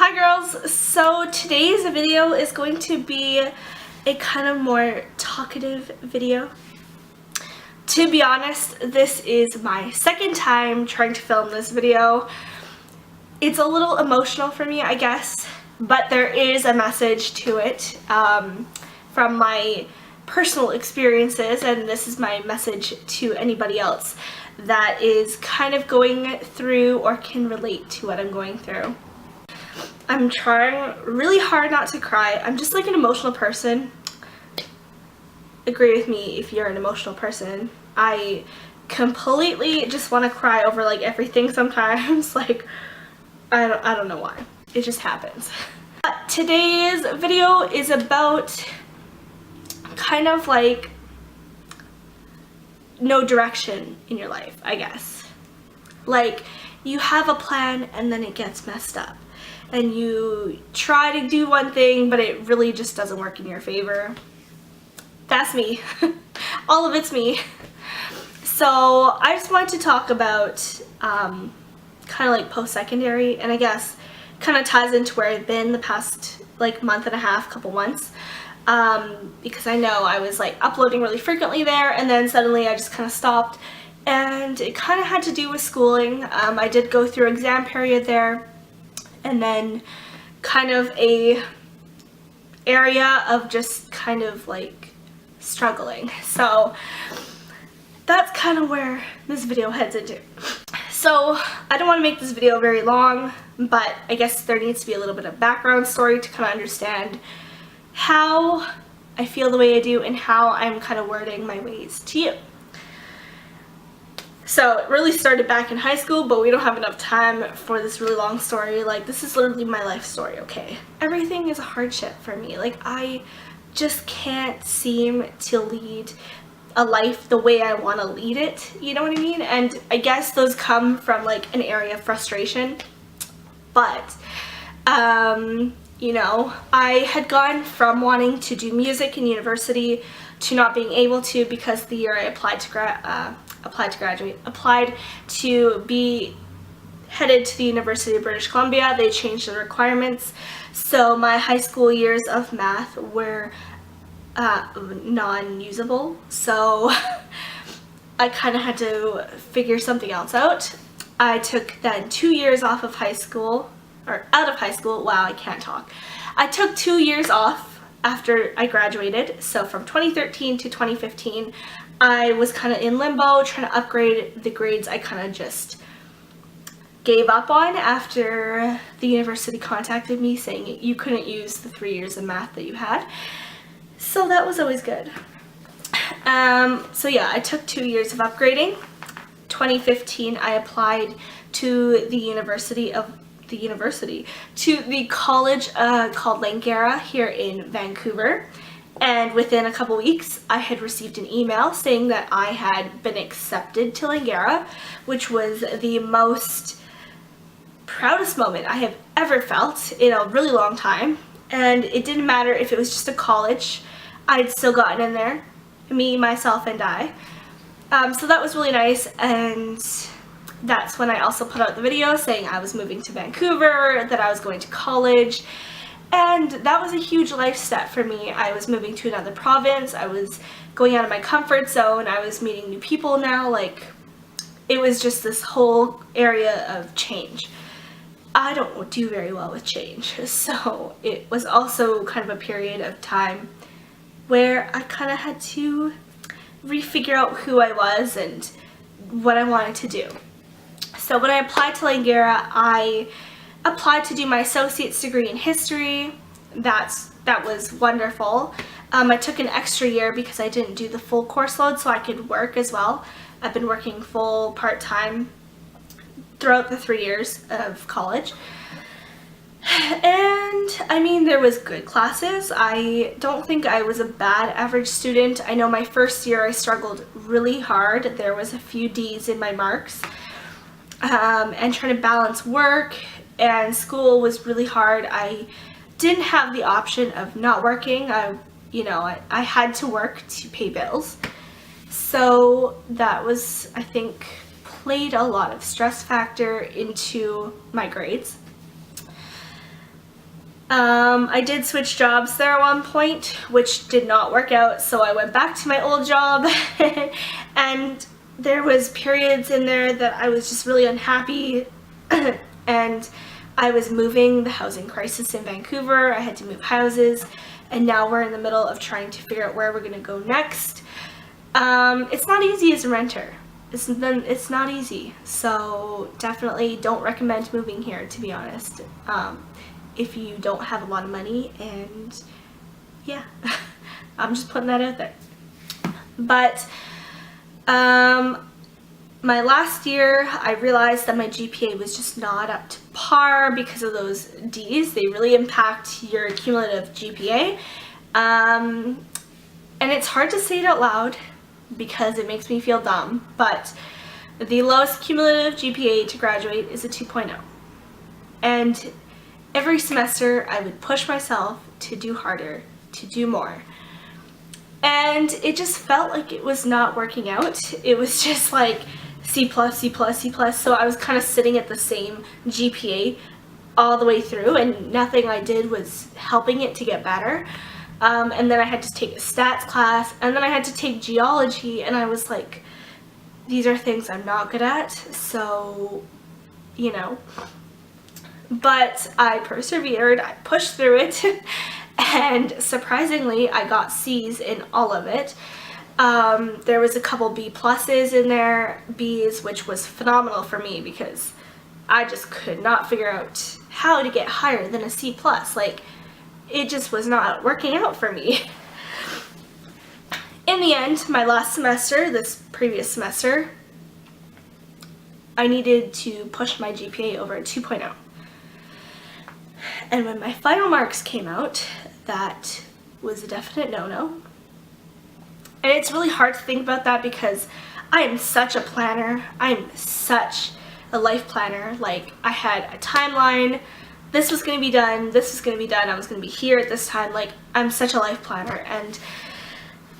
Hi girls, so today's video is going to be a kind of more talkative video. To be honest, this is my second time trying to film this video. It's a little emotional for me, I guess, but there is a message to it from my personal experiences, and this is my message to anybody else that is kind of going through or can relate to what I'm going through. I'm trying really hard not to cry. I'm just like an emotional person. Agree with me if you're an emotional person. I completely just want to cry over like everything sometimes. Like, I don't know why. It just happens. Today's video is about kind of like no direction in your life, I guess. Like, you have a plan and then it gets messed up. And you try to do one thing, but it really just doesn't work in your favor. That's me. All of it's me. So I just wanted to talk about kind of like post-secondary, and I guess kind of ties into where I've been the past like month and a half, couple months. Because I know I was like uploading really frequently there, and then suddenly I just kind of stopped. And it kind of had to do with schooling. I did go through exam period there. And then kind of a area of just kind of like struggling. So that's kind of where this video heads into. So I don't want to make this video very long, but I guess there needs to be a little bit of background story to kind of understand how I feel the way I do and how I'm kind of wording my ways to you. So it really started back in high school, but we don't have enough time for this really long story. Like, this is literally my life story, okay? Everything is a hardship for me. Like, I just can't seem to lead a life the way I want to lead it, you know what I mean? And I guess those come from like an area of frustration. But, you know, I had gone from wanting to do music in university to not being able to because the year I applied to be headed to the University of British Columbia. They changed the requirements, so my high school years of math were non-usable, so I kind of had to figure something else out. I took then 2 years off of high school, or out of high school. Wow, I can't talk. I took 2 years off after I graduated, so from 2013 to 2015 I was kind of in limbo trying to upgrade the grades I kind of just gave up on after the university contacted me saying you couldn't use the 3 years of math that you had. So that was always good. So yeah, I took 2 years of upgrading. 2015 I applied to the college called Langara here in Vancouver. And within a couple weeks, I had received an email saying that I had been accepted to Langara, which was the most proudest moment I have ever felt in a really long time. And it didn't matter if it was just a college, I'd still gotten in there, me, myself, and I. So that was really nice, and that's when I also put out the video saying I was moving to Vancouver, that I was going to college. And that was a huge life step for me. I was moving to another province, I was going out of my comfort zone, I was meeting new people now, like, it was just this whole area of change. I don't do very well with change, so it was also kind of a period of time where I kind of had to refigure out who I was and what I wanted to do. So when I applied to Langara, I applied to do my associate's degree in history. That was wonderful. I took an extra year because I didn't do the full course load so I could work as well. I've been working full part-time throughout the 3 years of college. And I mean, there was good classes. I don't think I was a bad average student. I know my first year I struggled really hard. There was a few D's in my marks. And trying to balance work and school was really hard. I didn't have the option of not working. I had to work to pay bills. So that was, I think, played a lot of stress factor into my grades. I did switch jobs there at one point, which did not work out, so I went back to my old job and there was periods in there that I was just really unhappy and I was moving, the housing crisis in Vancouver, I had to move houses, and now we're in the middle of trying to figure out where we're going to go next. It's not easy as a renter. It's not easy, so definitely don't recommend moving here, to be honest, if you don't have a lot of money, and yeah, I'm just putting that out there. But my last year, I realized that my GPA was just not up to par because of those D's. They really impact your cumulative GPA, and it's hard to say it out loud because it makes me feel dumb, but the lowest cumulative GPA to graduate is a 2.0. And every semester I would push myself to do harder, to do more. And it just felt like it was not working out. It was just like C+, C+, C+, so I was kind of sitting at the same GPA all the way through, and nothing I did was helping it to get better. And then I had to take a stats class, and then I had to take geology, and I was like, these are things I'm not good at, so, you know. But I persevered, I pushed through it, and surprisingly, I got C's in all of it. There was a couple B pluses in there, B's, which was phenomenal for me because I just could not figure out how to get higher than a C plus. Like, it just was not working out for me. In the end, my last semester, this previous semester, I needed to push my GPA over a 2.0. And when my final marks came out, that was a definite no-no. And it's really hard to think about that because I am such a planner. I'm such a life planner. Like, I had a timeline. This was going to be done. This was going to be done. I was going to be here at this time. Like, I'm such a life planner. And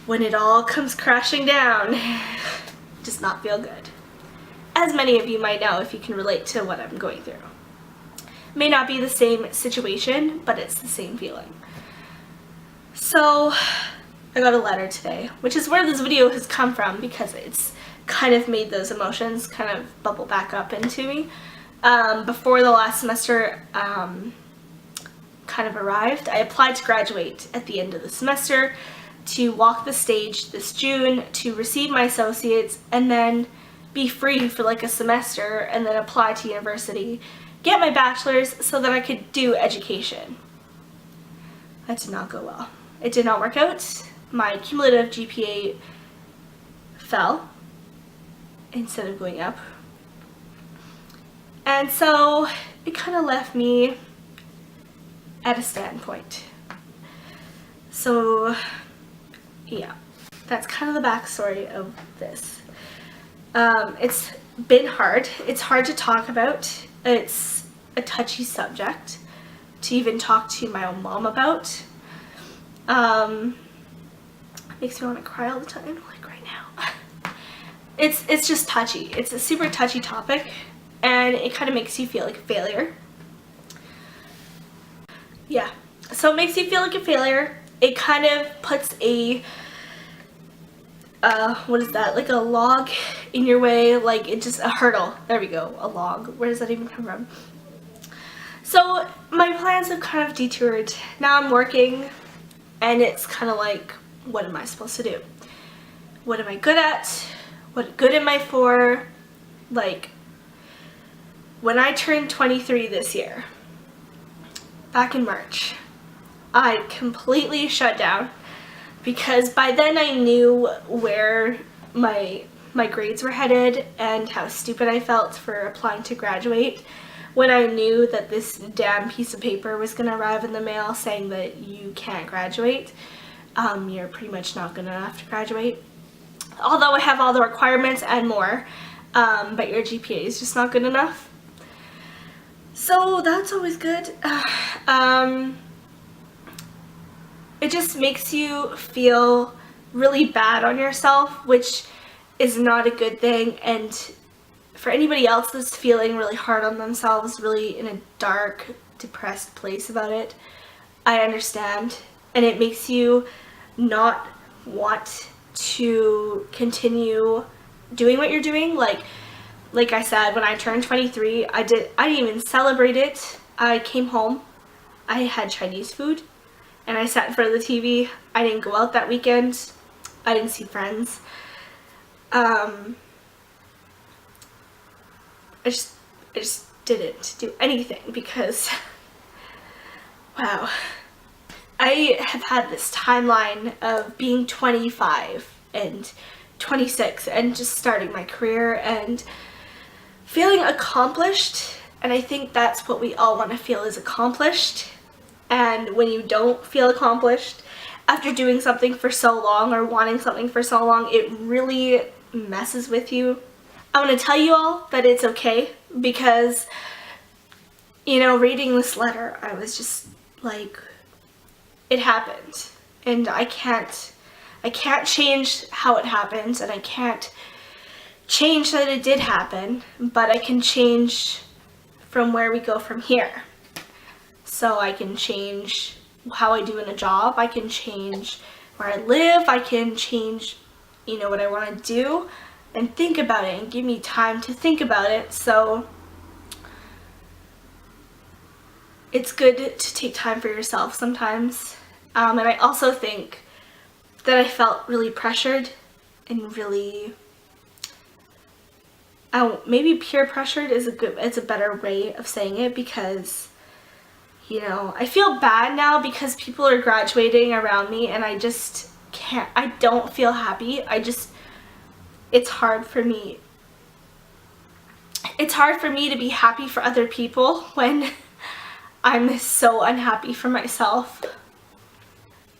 when it all comes crashing down, it does not feel good. As many of you might know if you can relate to what I'm going through. May not be the same situation, but it's the same feeling. So I got a letter today, which is where this video has come from because it's kind of made those emotions kind of bubble back up into me. Before the last semester kind of arrived, I applied to graduate at the end of the semester, to walk the stage this June, to receive my associates, and then be free for like a semester, and then apply to university, get my bachelor's so that I could do education. That did not go well. It did not work out. My cumulative GPA fell instead of going up. And so it kind of left me at a standpoint. So yeah, that's kind of the backstory of this. It's been hard. It's hard to talk about. It's a touchy subject to even talk to my own mom about. Makes me want to cry all the time, like right now. It's just touchy. It's a super touchy topic, and it kind of makes you feel like a failure. Yeah, so it makes you feel like a failure. It kind of puts a what is that, like a log in your way, like it just, a hurdle, there we go, a log, where does that even come from? So my plans have kind of detoured. Now I'm working, and it's kind of like, what am I supposed to do? What am I good at? What good am I for? Like, when I turned 23 this year, back in March, I completely shut down because by then I knew where my grades were headed and how stupid I felt for applying to graduate when I knew that this damn piece of paper was going to arrive in the mail saying that you can't graduate. You're pretty much not good enough to graduate. Although I have all the requirements and more, but your GPA is just not good enough. So that's always good. It just makes you feel really bad on yourself, which is not a good thing. And for anybody else that's feeling really hard on themselves, really in a dark depressed place about it. I understand, and it makes you not want to continue doing what you're doing. Like I said, when I turned 23, I didn't even celebrate it. I came home, I had Chinese food, and I sat in front of the TV. I didn't go out that weekend. I didn't see friends. I just didn't do anything because, wow. I have had this timeline of being 25 and 26 and just starting my career and feeling accomplished, and I think that's what we all want to feel, is accomplished. And when you don't feel accomplished after doing something for so long or wanting something for so long, it really messes with you. I want to tell you all that it's okay, because, you know, reading this letter, I was just like, it happened, and I can't change how it happened, and I can't change that it did happen, but I can change from where we go from here. So I can change how I do in a job, I can change where I live, I can change, you know, what I want to do, and think about it, and give me time to think about it. So it's good to take time for yourself sometimes. And I also think that I felt really pressured and really, maybe peer pressured is it's a better way of saying it, because, you know, I feel bad now because people are graduating around me and I just can't, I don't feel happy. It's hard for me. It's hard for me to be happy for other people when I'm so unhappy for myself.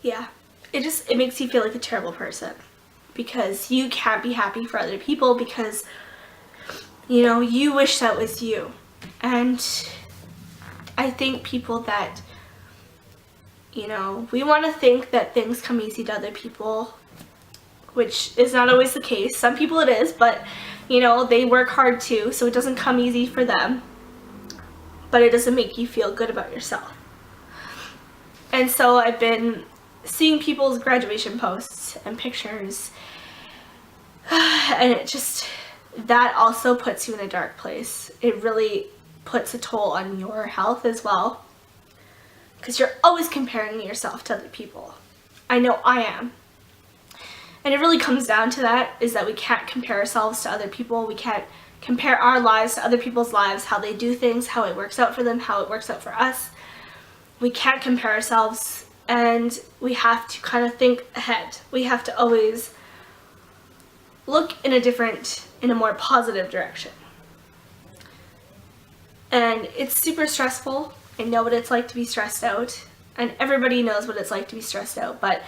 Yeah, it makes you feel like a terrible person, because you can't be happy for other people because, you know, you wish that was you. And I think people that, you know, we want to think that things come easy to other people, which is not always the case. Some people it is, but, you know, they work hard too, so it doesn't come easy for them, but it doesn't make you feel good about yourself. And so I've been seeing people's graduation posts and pictures, and it just, that also puts you in a dark place. It really puts a toll on your health as well, because you're always comparing yourself to other people. I know I am. And it really comes down to that, is that we can't compare ourselves to other people. We can't compare our lives to other people's lives, how they do things, how it works out for them, how it works out for us. We can't compare ourselves, and we have to kind of think ahead. We have to always look in a more positive direction. And it's super stressful. I know what it's like to be stressed out, and everybody knows what it's like to be stressed out, but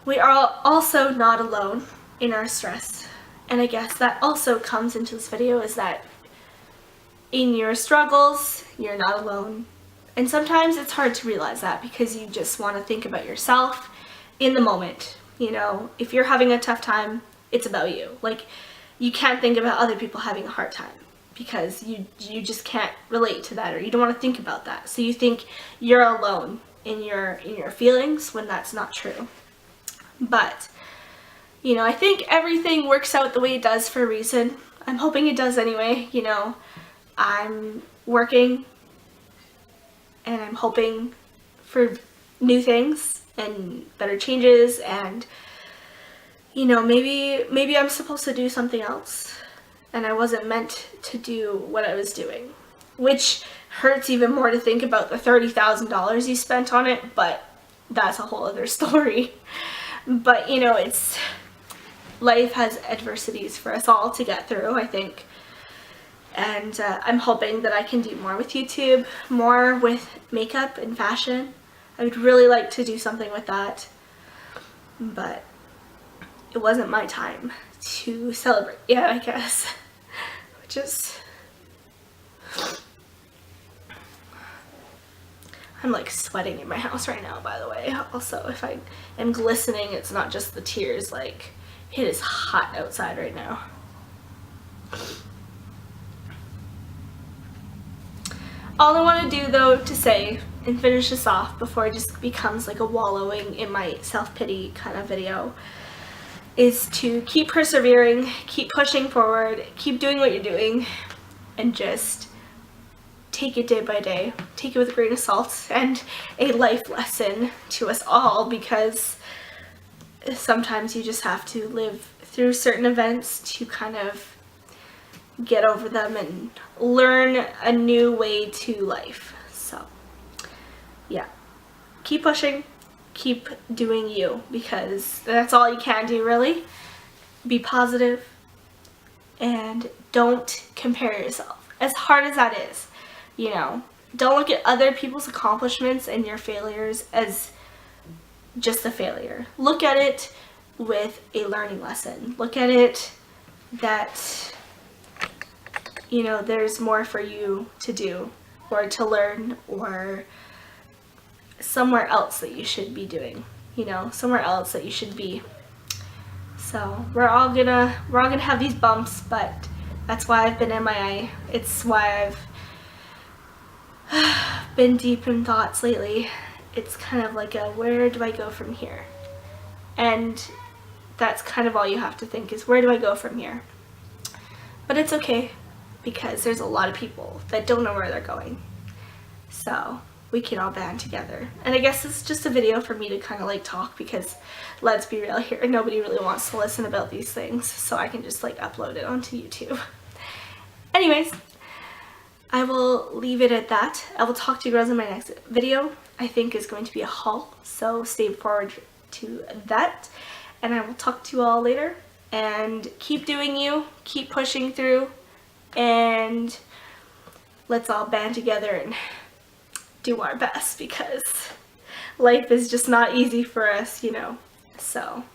we are also not alone in our stress. And I guess that also comes into this video, is that in your struggles, you're not alone. And sometimes it's hard to realize that, because you just want to think about yourself in the moment. You know, if you're having a tough time, it's about you. Like, you can't think about other people having a hard time, because you just can't relate to that, or you don't want to think about that. So you think you're alone in your feelings, when that's not true. But, you know, I think everything works out the way it does for a reason. I'm hoping it does anyway. You know, I'm working, and I'm hoping for new things and better changes, and, you know, maybe I'm supposed to do something else, and I wasn't meant to do what I was doing, which hurts even more to think about the $30,000 you spent on it, but that's a whole other story. But, you know, life has adversities for us all to get through, I think. And I'm hoping that I can do more with YouTube, more with makeup and fashion. I would really like to do something with that, but it wasn't my time to celebrate yet, I guess. Which is, I'm like sweating in my house right now, by the way. Also, if I am glistening, it's not just the tears. Like, it is hot outside right now. All I want to do though to say and finish this off before it just becomes like a wallowing in my self-pity kind of video is to keep persevering, keep pushing forward, keep doing what you're doing, and just take it day by day. Take it with a grain of salt and a life lesson to us all, because sometimes you just have to live through certain events to kind of get over them and learn a new way to life. So yeah, keep pushing, keep doing you, because that's all you can do really. Be positive and don't compare yourself, as hard as that is. You know, don't look at other people's accomplishments and your failures as just a failure. Look at it with a learning lesson. Look at it that, you know, there's more for you to do or to learn, or somewhere else that you should be doing, you know, somewhere else that you should be. So we're all gonna have these bumps, but that's why I've been MIA. It's why I've been deep in thoughts lately. It's kind of like a, where do I go from here? And that's kind of all you have to think is, where do I go from here? But it's okay, because there's a lot of people that don't know where they're going. So we can all band together. And I guess it's just a video for me to kind of like talk, because let's be real here, nobody really wants to listen about these things, so I can just like upload it onto YouTube. Anyways, I will leave it at that. I will talk to you girls in my next video. I think is going to be a haul, so stay forward to that. And I will talk to you all later. And keep doing you, keep pushing through, and let's all band together and do our best, because life is just not easy for us, you know. So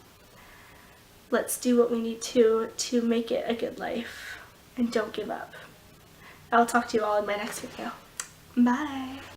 let's do what we need to make it a good life, and don't give up. I'll talk to you all in my next video. Bye.